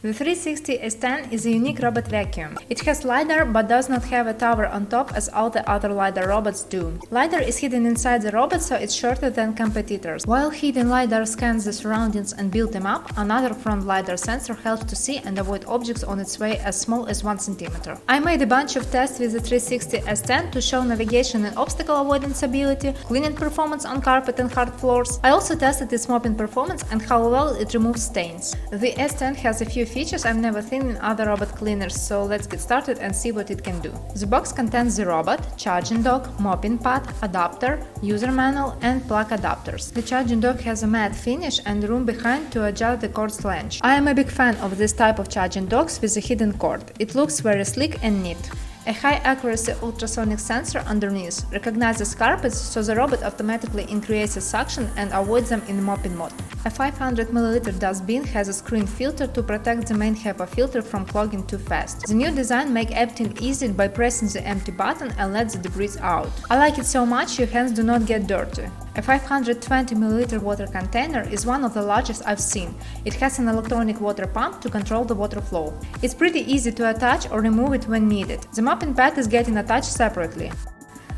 The 360 S10 is a unique robot vacuum. It has LiDAR but does not have a tower on top as all the other LiDAR robots do. LiDAR is hidden inside the robot, so it's shorter than competitors. While hidden LiDAR scans the surroundings and builds them up, another front LiDAR sensor helps to see and avoid objects on its way as small as 1 cm. I made a bunch of tests with the 360 S10 to show navigation and obstacle avoidance ability, cleaning performance on carpet and hard floors. I also tested its mopping performance and how well it removes stains. The S10 has a few features I've never seen in other robot cleaners, so let's get started and see what it can do. The box contains the robot, charging dock, mopping pad, adapter, user manual and plug adapters. The charging dock has a matte finish and room behind to adjust the cord's length. I am a big fan of this type of charging docks with a hidden cord. It looks very sleek and neat. A high-accuracy ultrasonic sensor underneath recognizes carpets, so the robot automatically increases suction and avoids them in mopping mode. A 500 ml dustbin has a screen filter to protect the main HEPA filter from clogging too fast. The new design makes emptying easy by pressing the empty button and lets the debris out. I like it so much your hands do not get dirty. A 520 ml water container is one of the largest I've seen. It has an electronic water pump to control the water flow. It's pretty easy to attach or remove it when needed. The mopping pad is getting attached separately.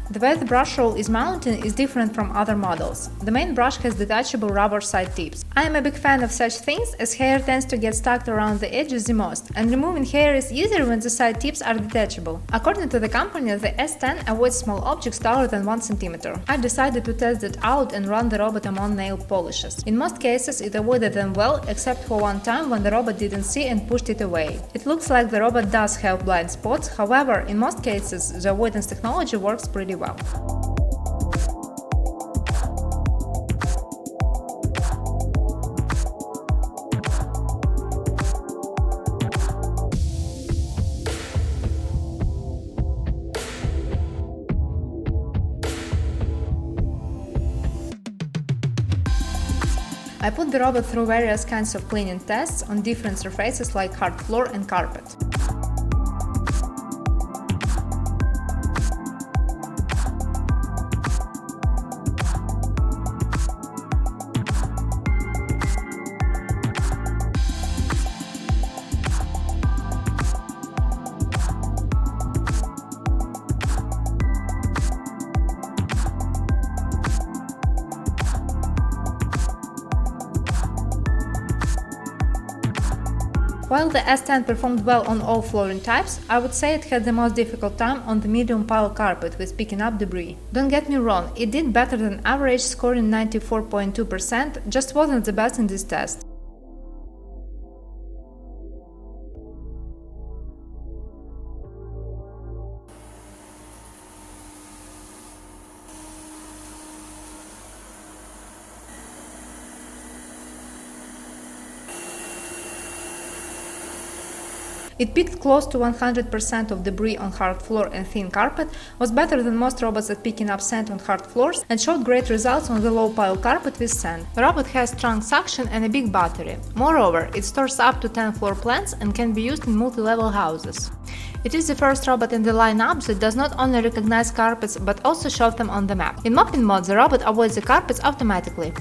The way the brush roll is mounted is different from other models. The main brush has detachable rubber side tips. I am a big fan of such things as hair tends to get stuck around the edges the most, and removing hair is easier when the side tips are detachable. According to the company, the S10 avoids small objects taller than 1 cm. I decided to test it out and run the robot among nail polishes. In most cases it avoided them well, except for one time when the robot didn't see and pushed it away. It looks like the robot does have blind spots, however, in most cases the avoidance technology works pretty well. I put the robot through various kinds of cleaning tests on different surfaces like hard floor and carpet. While the S10 performed well on all flooring types, I would say it had the most difficult time on the medium pile carpet with picking up debris. Don't get me wrong, it did better than average, scoring 94.2%, just wasn't the best in this test. It picked close to 100% of debris on hard floor and thin carpet, was better than most robots at picking up sand on hard floors, and showed great results on the low pile carpet with sand. The robot has strong suction and a big battery. Moreover, it stores up to 10 floor plans and can be used in multi-level houses. It is the first robot in the lineup that does not only recognize carpets but also show them on the map. In mopping mode, the robot avoids the carpets automatically.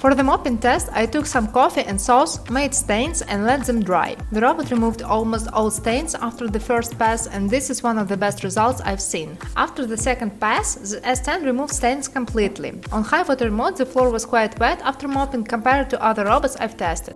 For the mopping test, I took some coffee and sauce, made stains and let them dry. The robot removed almost all stains after the first pass, and this is one of the best results I've seen. After the second pass, the S10 removed stains completely. On high water mode, the floor was quite wet after mopping compared to other robots I've tested.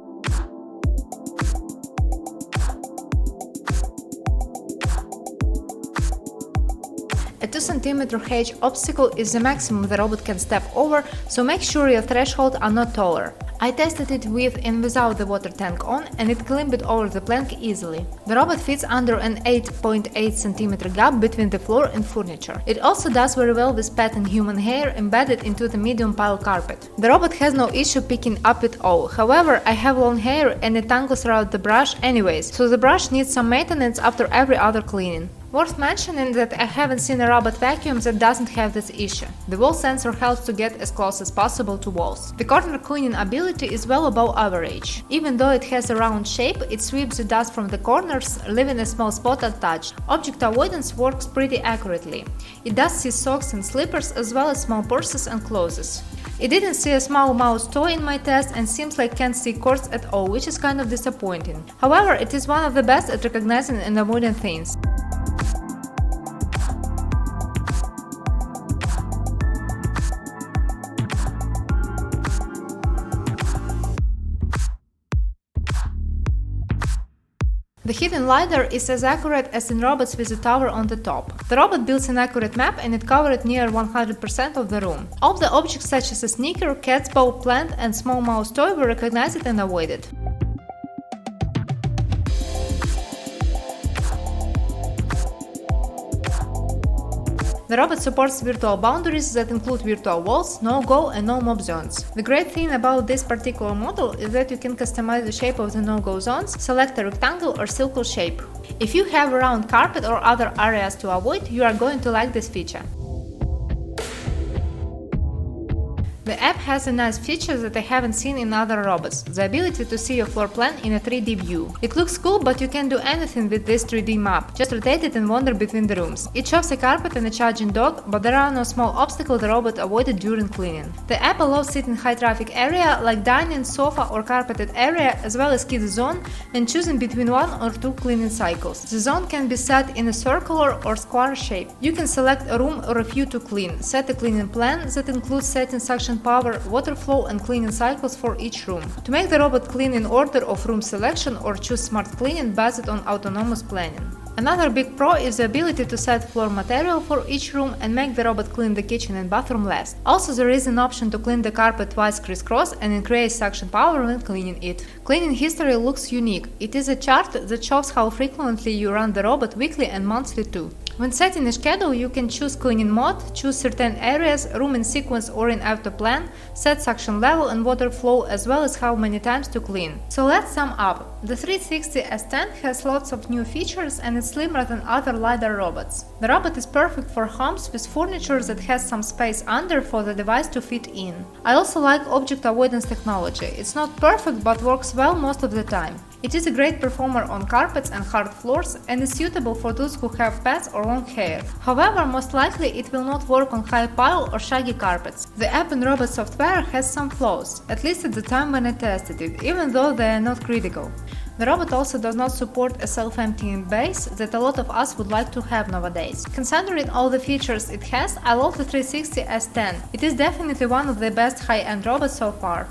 A 2 cm hedge obstacle is the maximum the robot can step over, so make sure your thresholds are not taller. I tested it with and without the water tank on, and it climbed over the plank easily. The robot fits under an 8.8 cm gap between the floor and furniture. It also does very well with pet and human hair embedded into the medium pile carpet. The robot has no issue picking up at all. However, I have long hair and it tangles around the brush anyways, so the brush needs some maintenance after every other cleaning. Worth mentioning that I haven't seen a robot vacuum that doesn't have this issue. The wall sensor helps to get as close as possible to walls. The corner cleaning ability is well above average. Even though it has a round shape, it sweeps the dust from the corners, leaving a small spot untouched. Object avoidance works pretty accurately. It does see socks and slippers as well as small purses and clothes. It didn't see a small mouse toy in my test and seems like can't see cords at all, which is kind of disappointing. However, it is one of the best at recognizing and avoiding things. The hidden LiDAR is as accurate as in robots with a tower on the top. The robot builds an accurate map and it covered near 100% of the room. All the objects such as a sneaker, cat's paw, plant and small mouse toy were recognized and avoided. The robot supports virtual boundaries that include virtual walls, no-go and no-mob zones. The great thing about this particular model is that you can customize the shape of the no-go zones, select a rectangle or circle shape. If you have a round carpet or other areas to avoid, you are going to like this feature. The app has a nice feature that I haven't seen in other robots, the ability to see your floor plan in a 3D view. It looks cool, but you can do anything with this 3D map, just rotate it and wander between the rooms. It shows a carpet and a charging dock, but there are no small obstacles the robot avoided during cleaning. The app allows sitting in high traffic area like dining, sofa or carpeted area, as well as kids zone, and choosing between 1 or 2 cleaning cycles. The zone can be set in a circular or square shape. You can select a room or a few to clean, set a cleaning plan that includes setting suction power, water flow and cleaning cycles for each room. To make the robot clean in order of room selection or choose smart cleaning based on autonomous planning. Another big pro is the ability to set floor material for each room and make the robot clean the kitchen and bathroom last. Also, there is an option to clean the carpet twice crisscross and increase suction power when cleaning it. Cleaning history looks unique. It is a chart that shows how frequently you run the robot weekly and monthly too. When setting a schedule, you can choose cleaning mode, choose certain areas, room in sequence or in auto plan, set suction level and water flow, as well as how many times to clean. So let's sum up. The 360 S10 has lots of new features and it's slimmer than other LiDAR robots. The robot is perfect for homes with furniture that has some space under for the device to fit in. I also like object avoidance technology. It's not perfect but works well most of the time. It is a great performer on carpets and hard floors and is suitable for those who have pets or long hair. However, most likely it will not work on high pile or shaggy carpets. The app and robot software has some flaws, at least at the time when I tested it, even though they are not critical. The robot also does not support a self-emptying base that a lot of us would like to have nowadays. Considering all the features it has, I love the 360 S10. It is definitely one of the best high-end robots so far.